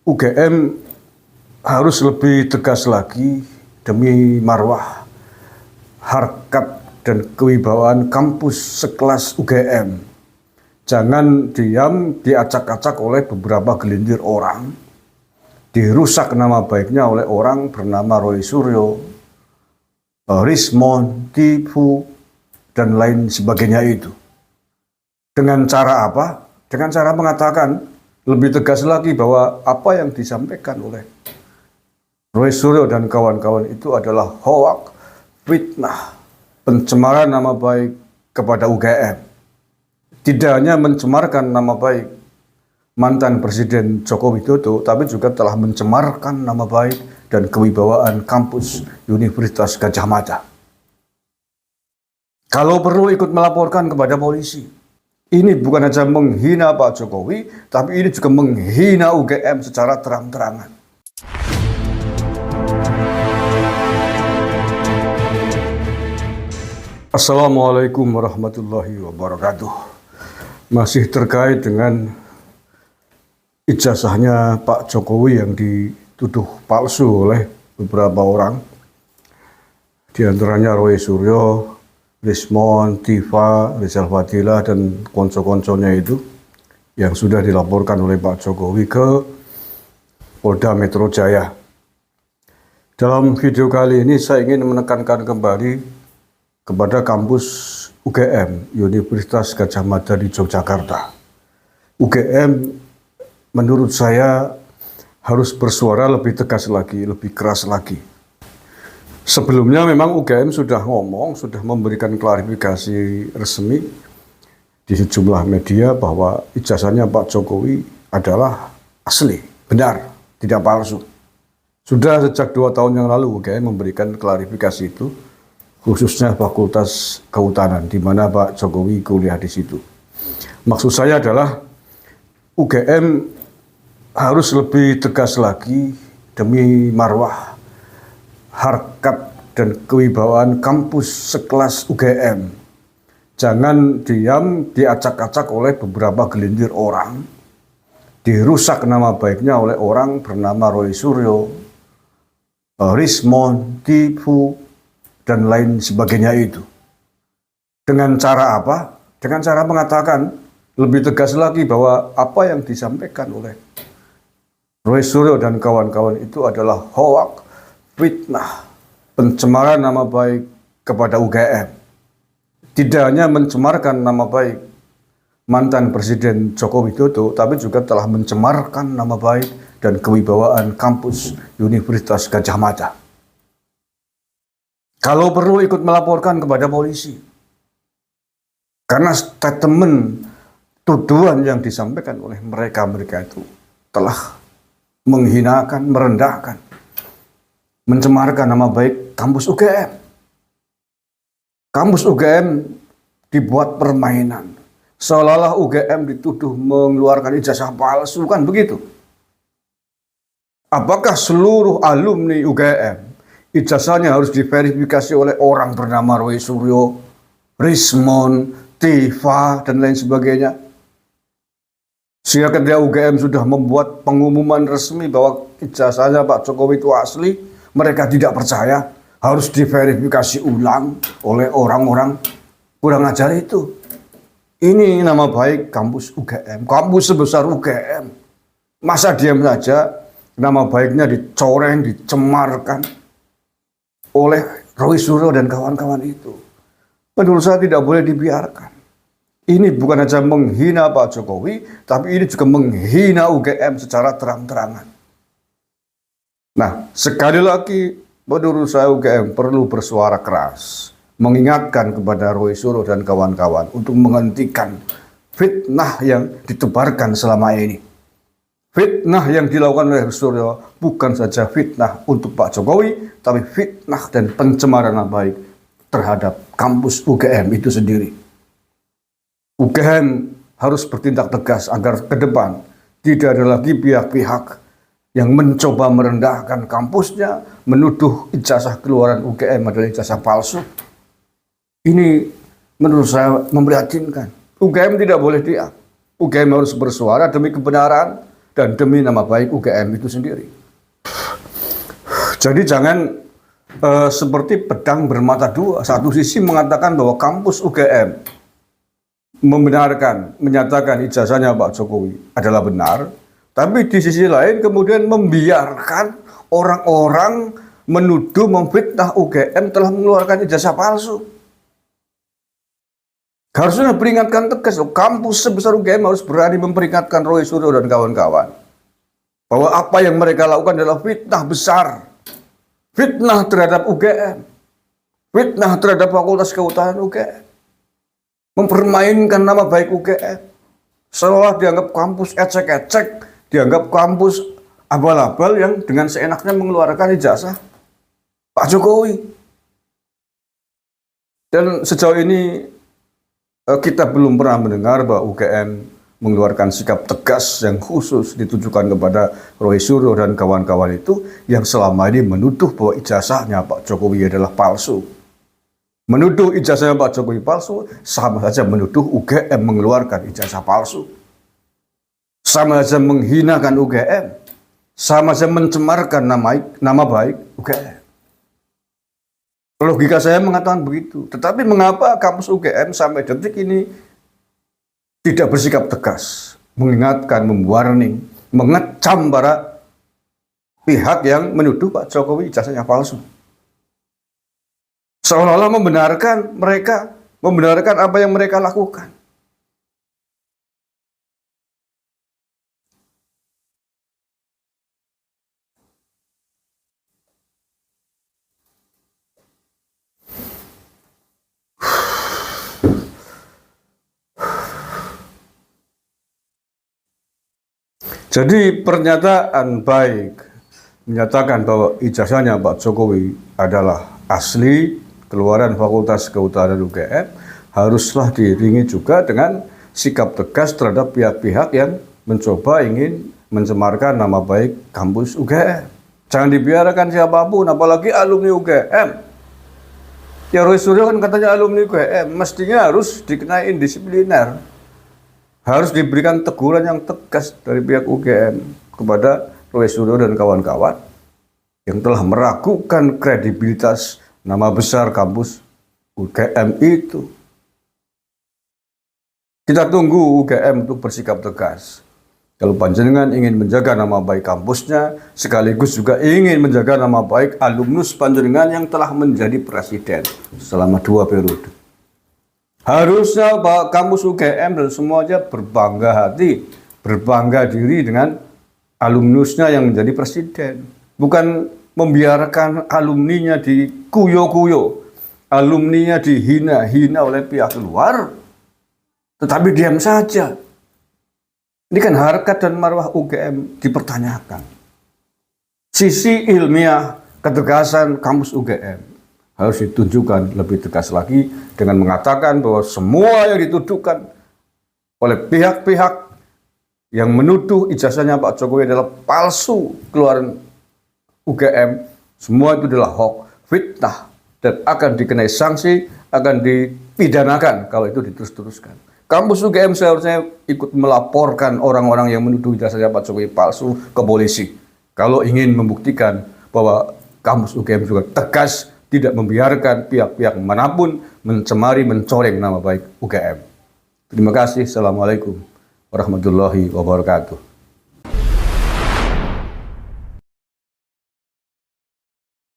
UGM harus lebih tegas lagi demi marwah, harkat, dan kewibawaan kampus sekelas UGM. Jangan diam diacak-acak oleh beberapa gelintir orang, dirusak nama baiknya oleh orang bernama Roy Suryo, Rismon, Tifu, dan lain sebagainya itu. Dengan cara apa? Dengan cara mengatakan lebih tegas lagi bahwa apa yang disampaikan oleh Roy Suryo dan kawan-kawan itu adalah hoak, fitnah, pencemaran nama baik kepada UGM. Tidak hanya mencemarkan nama baik mantan Presiden Joko Widodo, tapi juga telah mencemarkan nama baik dan kewibawaan kampus Universitas Gadjah Mada. Kalau perlu ikut melaporkan kepada polisi. Ini bukan saja menghina Pak Jokowi, tapi ini juga menghina UGM secara terang-terangan. Assalamualaikum warahmatullahi wabarakatuh. Masih terkait dengan ijazahnya Pak Jokowi yang dituduh palsu oleh beberapa orang. Di antaranya Roy Suryo, Rismon, Tifa, Rizal Fadila, dan konco-konconya itu yang sudah dilaporkan oleh Pak Jokowi ke Polda Metro Jaya. Dalam video kali ini saya ingin menekankan kembali kepada kampus UGM, Universitas Gadjah Mada di Yogyakarta. UGM menurut saya harus bersuara lebih tegas lagi, lebih keras lagi. Sebelumnya memang UGM sudah ngomong, sudah memberikan klarifikasi resmi di sejumlah media bahwa ijazahnya Pak Jokowi adalah asli, benar, tidak palsu. Sudah sejak 2 tahun yang lalu UGM memberikan klarifikasi itu, khususnya Fakultas Kehutanan, di mana Pak Jokowi kuliah di situ. Maksud saya adalah UGM harus lebih tegas lagi demi marwah, harkat, dan kewibawaan kampus sekelas UGM. Jangan diam diacak-acak oleh beberapa gelintir orang, dirusak nama baiknya oleh orang bernama Roy Suryo, Rismon, Tifu, dan lain sebagainya itu. Dengan cara apa? Dengan cara mengatakan lebih tegas lagi bahwa apa yang disampaikan oleh Roy Suryo dan kawan-kawan itu adalah hoak, fitnah, pencemaran nama baik kepada UGM. Tidak hanya mencemarkan nama baik mantan Presiden Joko Widodo, tapi juga telah mencemarkan nama baik dan kewibawaan kampus Universitas Gadjah Mada. Kalau perlu ikut melaporkan kepada polisi. Karena statement tuduhan yang disampaikan oleh mereka itu telah menghinakan, merendahkan, mencemarkan nama baik kampus UGM. Kampus UGM dibuat permainan. Seolah-olah UGM dituduh mengeluarkan ijazah palsu, kan begitu? Apakah seluruh alumni UGM ijazahnya harus diverifikasi oleh orang bernama Roy Suryo, Rismon, Tifa, dan lain sebagainya? Sehingga ketika UGM sudah membuat pengumuman resmi bahwa ijazahnya Pak Jokowi itu asli, mereka tidak percaya, harus diverifikasi ulang oleh orang-orang kurang ajar itu. Ini nama baik kampus UGM, kampus sebesar UGM. Masa diam saja nama baiknya dicoreng, dicemarkan oleh Roy Suryo dan kawan-kawan itu? Menurut saya tidak boleh dibiarkan. Ini bukan saja menghina Pak Jokowi, tapi ini juga menghina UGM secara terang-terangan. Nah, sekali lagi menurut saya UGM perlu bersuara keras, mengingatkan kepada Roy Suryo dan kawan-kawan untuk menghentikan fitnah yang ditebarkan selama ini. Fitnah yang dilakukan oleh Roy Suryo bukan saja fitnah untuk Pak Jokowi, tapi fitnah dan pencemaran nama baik terhadap kampus UGM itu sendiri. UGM harus bertindak tegas agar ke depan tidak ada lagi pihak-pihak yang mencoba merendahkan kampusnya, menuduh ijazah keluaran UGM adalah ijazah palsu. Ini menurut saya memprihatinkan. UGM tidak boleh diam. UGM harus bersuara demi kebenaran, dan demi nama baik UGM itu sendiri. Jadi jangan seperti pedang bermata dua. Satu sisi mengatakan bahwa kampus UGM membenarkan, menyatakan ijazahnya Pak Jokowi adalah benar, tapi di sisi lain kemudian membiarkan orang-orang menuduh, memfitnah UGM telah mengeluarkan ijazah palsu. Harusnya peringatkan tegas, kampus sebesar UGM harus berani memperingatkan Roy Suryo dan kawan-kawan bahwa apa yang mereka lakukan adalah fitnah besar, fitnah terhadap UGM, fitnah terhadap Fakultas Kehutanan UGM, mempermainkan nama baik UGM, seolah dianggap kampus ecek-ecek, dianggap kampus abal-abal yang dengan seenaknya mengeluarkan ijazah Pak Jokowi. Dan sejauh ini kita belum pernah mendengar bahwa UGM mengeluarkan sikap tegas yang khusus ditujukan kepada Roy Suryo dan kawan-kawan itu yang selama ini menuduh bahwa ijazahnya Pak Jokowi adalah palsu. Menuduh ijazahnya Pak Jokowi palsu sama saja menuduh UGM mengeluarkan ijazah palsu. Sama saja menghinakan UGM, sama saja mencemarkan nama baik UGM. Logika saya mengatakan begitu. Tetapi mengapa kampus UGM sampai detik ini tidak bersikap tegas, mengingatkan, mewarning, mengecam para pihak yang menuduh Pak Jokowi ijazahnya palsu. Seolah-olah membenarkan mereka, membenarkan apa yang mereka lakukan. Jadi pernyataan baik menyatakan bahwa ijazahnya Pak Jokowi adalah asli keluaran Fakultas Kehutanan UGM haruslah diiringi juga dengan sikap tegas terhadap pihak-pihak yang mencoba ingin mencemarkan nama baik kampus UGM. Jangan dibiarkan siapapun, apalagi alumni UGM. Ya Roy Suryo kan katanya alumni UGM, mestinya harus dikenai disipliner. Harus diberikan teguran yang tegas dari pihak UGM kepada Roy Suryo dan kawan-kawan yang telah meragukan kredibilitas nama besar kampus UGM itu. Kita tunggu UGM untuk bersikap tegas. Kalau panjenengan ingin menjaga nama baik kampusnya, sekaligus juga ingin menjaga nama baik alumnus panjenengan yang telah menjadi presiden selama 2 periode. Harusnya Pak kampus UGM dan semuanya berbangga hati, berbangga diri dengan alumnusnya yang menjadi presiden. Bukan membiarkan alumninya dikuyo-kuyo, alumninya dihina-hina oleh pihak luar, tetapi diam saja. Ini kan harkat dan marwah UGM dipertanyakan. Sisi ilmiah ketegasan kampus UGM harus ditunjukkan lebih tegas lagi dengan mengatakan bahwa semua yang dituduhkan oleh pihak-pihak yang menuduh ijazahnya Pak Jokowi adalah palsu keluaran UGM, semua itu adalah hoax, fitnah, dan akan dikenai sanksi, akan dipidanakan kalau itu diterus-teruskan. Kampus UGM seharusnya ikut melaporkan orang-orang yang menuduh ijazahnya Pak Jokowi palsu ke polisi kalau ingin membuktikan bahwa kampus UGM juga tegas tidak membiarkan pihak-pihak manapun mencemari, mencoreng nama baik UGM. Terima kasih. Assalamualaikum warahmatullahi wabarakatuh.